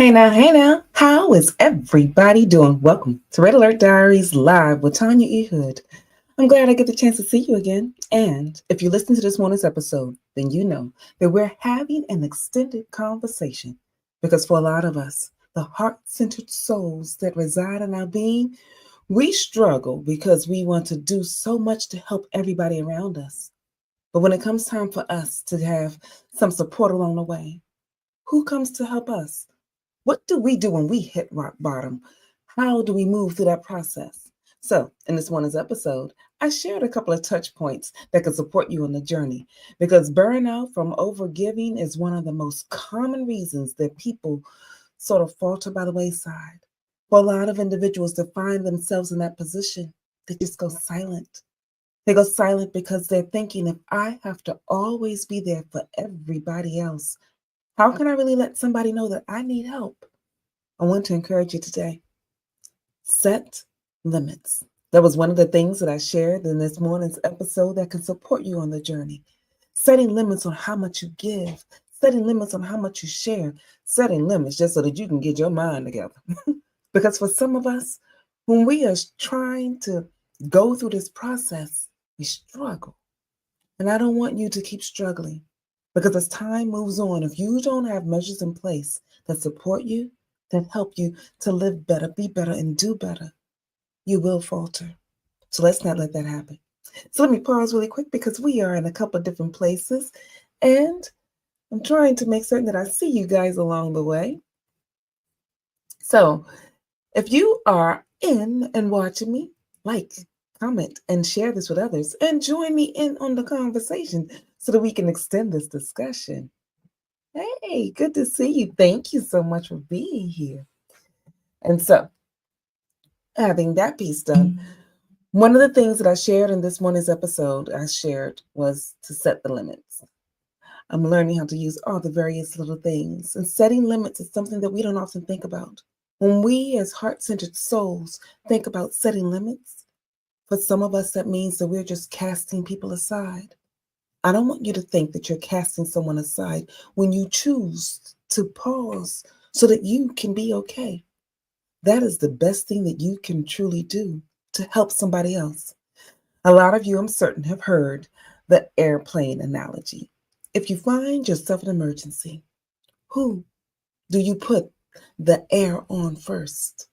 Hey now, how is everybody doing? Welcome to Red Alert Diaries live with Tanya E. Hood. I'm glad I get the chance to see you again. And if you listen to this morning's episode, then you know that we're having an extended conversation. Because for a lot of us, the heart centered souls that reside in our being, we struggle because we want to do so much to help everybody around us. But when it comes time for us to have some support along the way, who comes to help us? What do we do when we hit rock bottom? How do we move through that process? So, in this morning's episode, I shared a couple of touch points that can support you on the journey because burnout from overgiving is one of the most common reasons that people sort of falter by the wayside. For a lot of individuals to find themselves in that position, they just go silent. They go silent because they're thinking, if I have to always be there for everybody else, how can I really let somebody know that I need help? I want to encourage you today. Set limits. That was one of the things that I shared in this morning's episode that can support you on the journey. Setting limits on how much you give, setting limits on how much you share, setting limits just so that you can get your mind together. Because for some of us, when we are trying to go through this process, we struggle. And I don't want you to keep struggling because as time moves on, if you don't have measures in place that support you, that help you to live better, be better, and do better, you will falter. So let's not let that happen. So let me pause really quick because we are in a couple of different places and I'm trying to make certain that I see you guys along the way. So if you are in and watching me, like, comment, and share this with others, and join me in on the conversation so that we can extend this discussion. Hey, good to see you. Thank you so much for being here. And so, having that piece done, one of the things that I shared in this morning's episode, I shared was to set the limits. I'm learning how to use all the various little things. And setting limits is something that we don't often think about. When we, as heart centered souls, think about setting limits, for some of us, that means that we're just casting people aside. I don't want you to think that you're casting someone aside when you choose to pause so that you can be okay. That is the best thing that you can truly do to help somebody else. A lot of you, I'm certain, have heard the airplane analogy. If you find yourself in an emergency, who do you put the air on first?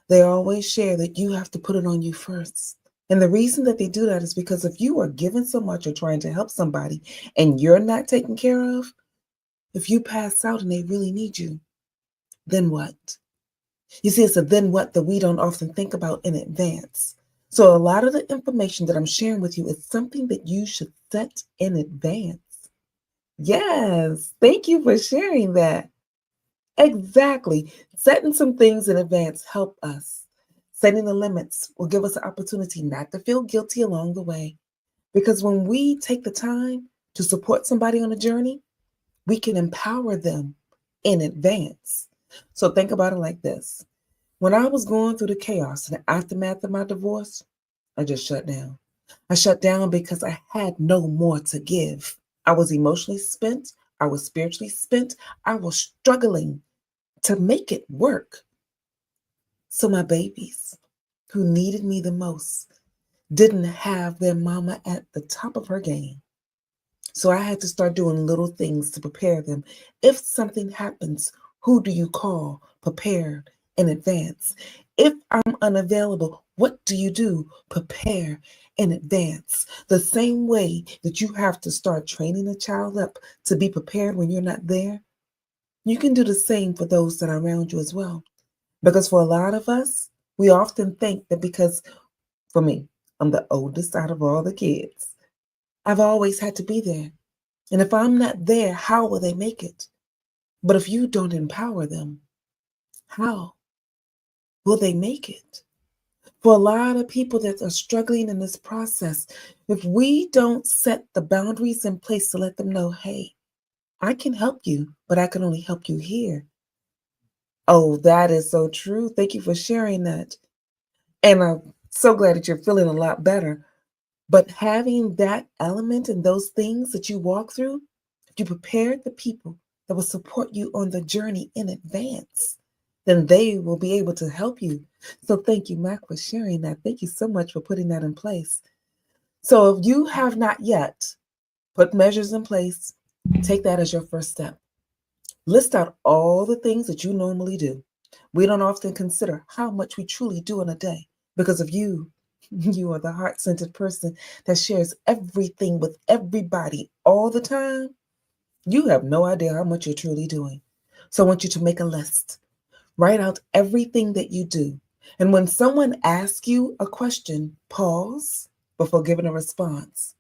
They always share that you have to put it on you first. And the reason that they do that is because if you are giving so much or trying to help somebody and you're not taken care of, if you pass out and they really need you, then what? You see, it's a then what that we don't often think about in advance. So a lot of the information that I'm sharing with you is something that you should set in advance. Yes, thank you for sharing that. Exactly. Setting some things in advance help us. Setting the limits will give us an opportunity not to feel guilty along the way. Because when we take the time to support somebody on a journey, we can empower them in advance. So think about it like this. When I was going through the chaos and the aftermath of my divorce, I just shut down. I shut down because I had no more to give. I was emotionally spent. I was spiritually spent. I was struggling to make it work. So my babies, who needed me the most, didn't have their mama at the top of her game. So I had to start doing little things to prepare them. If something happens, who do you call? Prepare in advance. If I'm unavailable, what do you do? Prepare in advance. The same way that you have to start training a child up to be prepared when you're not there, you can do the same for those that are around you as well. Because for a lot of us, we often think that because, for me, I'm the oldest out of all the kids, I've always had to be there. And if I'm not there, how will they make it? But if you don't empower them, how will they make it? For a lot of people that are struggling in this process, if we don't set the boundaries in place to let them know, hey, I can help you, but I can only help you here. Oh, that is so true. Thank you for sharing that. And I'm so glad that you're feeling a lot better. But having that element and those things that you walk through, you prepared the people that will support you on the journey in advance, then they will be able to help you. So thank you, Mac, for sharing that. Thank you so much for putting that in place. So if you have not yet put measures in place, take that as your first step. List out all the things that you normally do. We don't often consider how much we truly do in a day because of you. You are the heart centered person that shares everything with everybody all the time. You have no idea how much you're truly doing. So I want you to make a list. Write out everything that you do. And when someone asks you a question, pause before giving a response.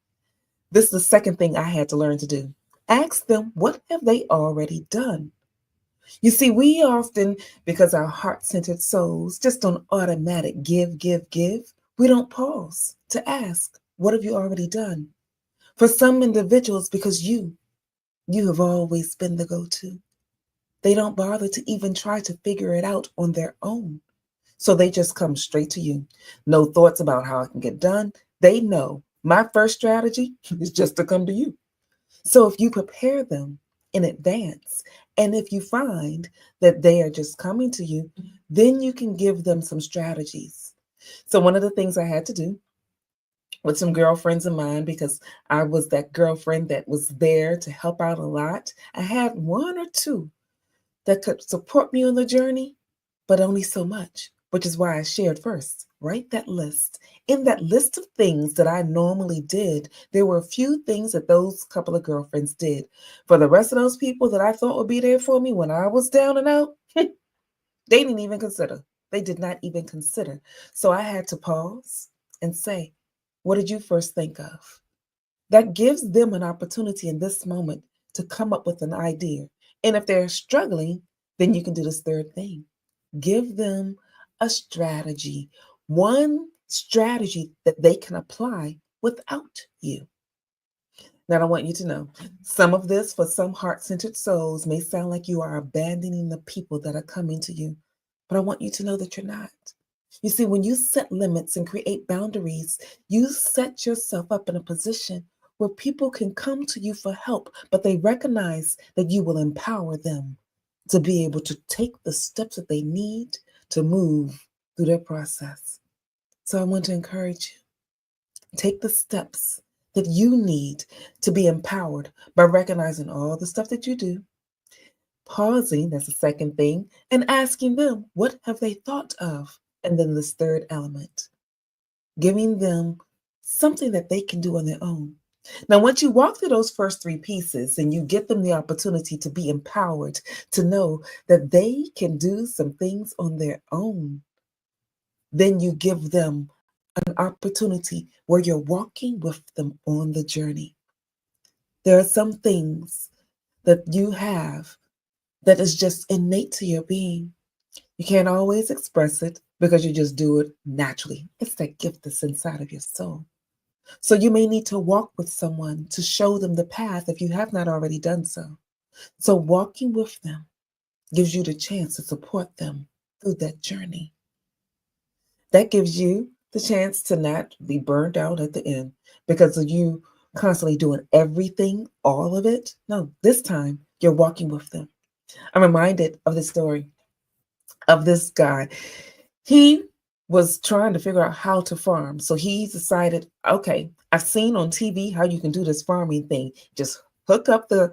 This is the second thing I had to learn to do. Ask them, what have they already done? You see, we often, because our heart centered souls just on automatic give, give, give, we don't pause to ask, what have you already done? For some individuals, because you have always been the go to. They don't bother to even try to figure it out on their own. So they just come straight to you. No thoughts about how it can get done. They know my first strategy is just to come to you. So if you prepare them in advance, and if you find that they are just coming to you, then you can give them some strategies. So one of the things I had to do with some girlfriends of mine, because I was that girlfriend that was there to help out a lot, I had one or two that could support me on the journey, but only so much, which is why I shared first. Write that list. In that list of things that I normally did, there were a few things that those couple of girlfriends did. For the rest of those people that I thought would be there for me when I was down and out, they didn't even consider. They did not even consider. So I had to pause and say, what did you first think of? That gives them an opportunity in this moment to come up with an idea. And if they're struggling, then you can do this third thing. Give them a strategy, one strategy that they can apply without you. Now, I want you to know some of this for some heart centered souls may sound like you are abandoning the people that are coming to you, but I want you to know that you're not. You see, when you set limits and create boundaries, you set yourself up in a position where people can come to you for help, but they recognize that you will empower them to be able to take the steps that they need to move through their process. So I want to encourage you, take the steps that you need to be empowered by recognizing all the stuff that you do, pausing, that's the second thing, and asking them, what have they thought of? And then this third element, giving them something that they can do on their own. Now, once you walk through those first three pieces and you get them the opportunity to be empowered, to know that they can do some things on their own, then you give them an opportunity where you're walking with them on the journey. There are some things that you have that is just innate to your being. You can't always express it because you just do it naturally. It's that gift that's inside of your soul. So you may need to walk with someone to show them the path if you have not already done so. So walking with them gives you the chance to support them through that journey. That gives you the chance to not be burned out at the end because of you constantly doing everything, all of it. No, this time you're walking with them. I'm reminded of the story of this guy. He was trying to figure out how to farm. So he decided, okay, I've seen on TV how you can do this farming thing. Just hook up the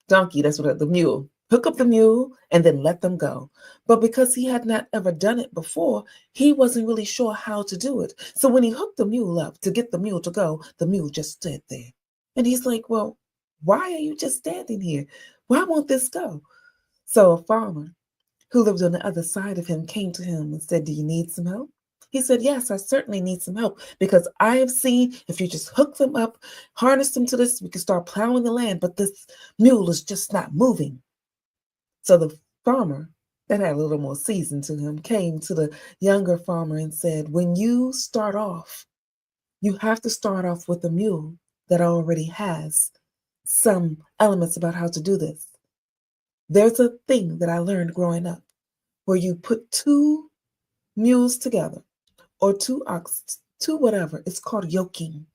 donkey, that's what the mule. Hook up the mule and then let them go. But because he had not ever done it before, he wasn't really sure how to do it. So when he hooked the mule up to get the mule to go, the mule just stood there. And he's like, well, why are you just standing here? Why won't this go? So a farmer who lived on the other side of him came to him and said, do you need some help? He said, yes, I certainly need some help because I have seen if you just hook them up, harness them to this, we can start plowing the land, but this mule is just not moving. So the farmer that had a little more season to him came to the younger farmer and said, when you start off, you have to start off with a mule that already has some elements about how to do this. There's a thing that I learned growing up where you put two mules together or two ox, two whatever. It's called yoking.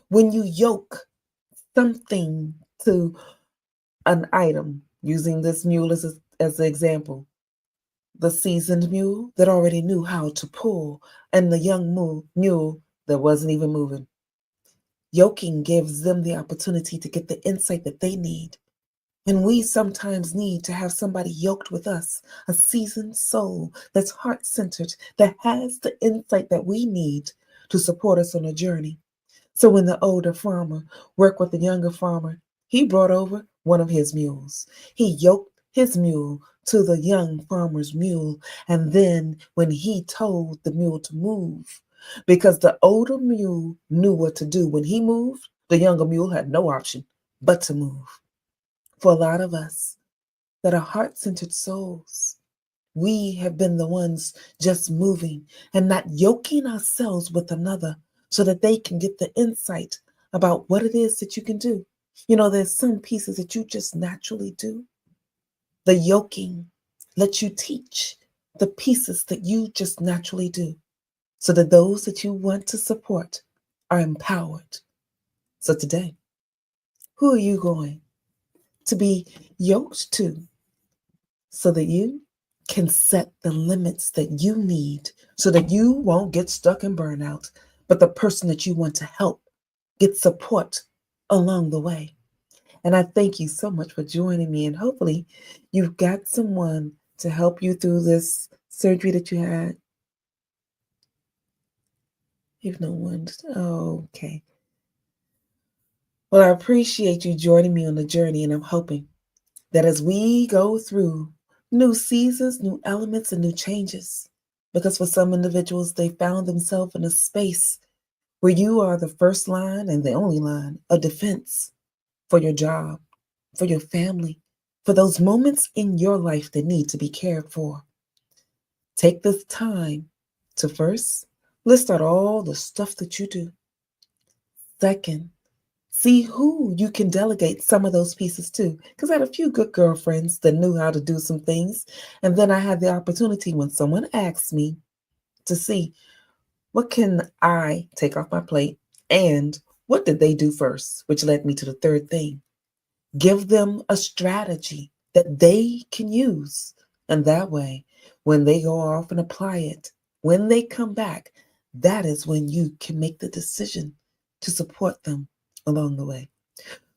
When you yoke something to an item, using this mule as an example, the seasoned mule that already knew how to pull, and the young mule that wasn't even moving. Yoking gives them the opportunity to get the insight that they need. And we sometimes need to have somebody yoked with us, a seasoned soul that's heart centered, that has the insight that we need to support us on a journey. So when the older farmer worked with the younger farmer, he brought over one of his mules. He yoked his mule to the young farmer's mule. And then when he told the mule to move, because the older mule knew what to do when he moved, the younger mule had no option but to move. For a lot of us that are heart centered souls, we have been the ones just moving and not yoking ourselves with another so that they can get the insight about what it is that you can do. You know, there's some pieces that you just naturally do. The yoking lets you teach the pieces that you just naturally do so that those that you want to support are empowered. So today, who are you going to be yoked to so that you can set the limits that you need so that you won't get stuck in burnout, but the person that you want to help get support along the way. And I thank you so much for joining me. And hopefully, you've got someone to help you through this surgery that you had. If no one, oh, okay. Well, I appreciate you joining me on the journey, and I'm hoping that as we go through new seasons, new elements, and new changes, because for some individuals, they found themselves in a space where you are the first line and the only line of defense for your job, for your family, for those moments in your life that need to be cared for. Take this time to first list out all the stuff that you do. Second, see who you can delegate some of those pieces to. Because I had a few good girlfriends that knew how to do some things. And then I had the opportunity when someone asked me to see what can I take off my plate and what did they do first, which led me to the third thing. Give them a strategy that they can use. And that way, when they go off and apply it, when they come back, that is when you can make the decision to support them along the way.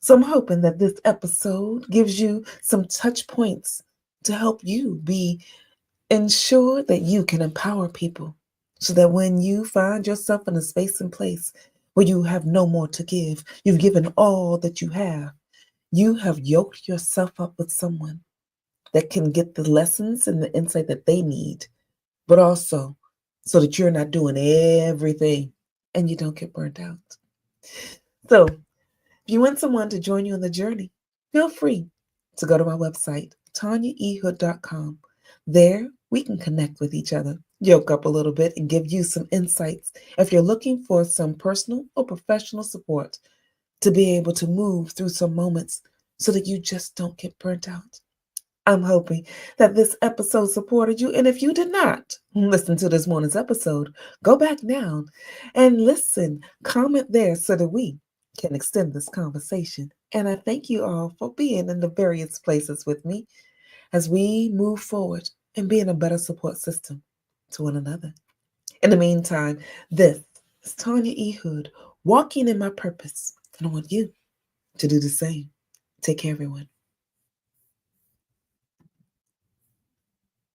So I'm hoping that this episode gives you some touch points to help you be ensure that you can empower people so that when you find yourself in a space and place where you have no more to give, you've given all that you have yoked yourself up with someone that can get the lessons and the insight that they need, but also so that you're not doing everything and you don't get burnt out. So, if you want someone to join you on the journey, feel free to go to my website, tanyaehood.com. There, we can connect with each other, yoke up a little bit, and give you some insights if you're looking for some personal or professional support to be able to move through some moments so that you just don't get burnt out. I'm hoping that this episode supported you. And if you did not listen to this morning's episode, go back now and listen, comment there so that we can extend this conversation. And I thank you all for being in the various places with me as we move forward and being a better support system to one another. In the meantime, this is Tanya E. Hood walking in my purpose. And I want you to do the same. Take care, everyone.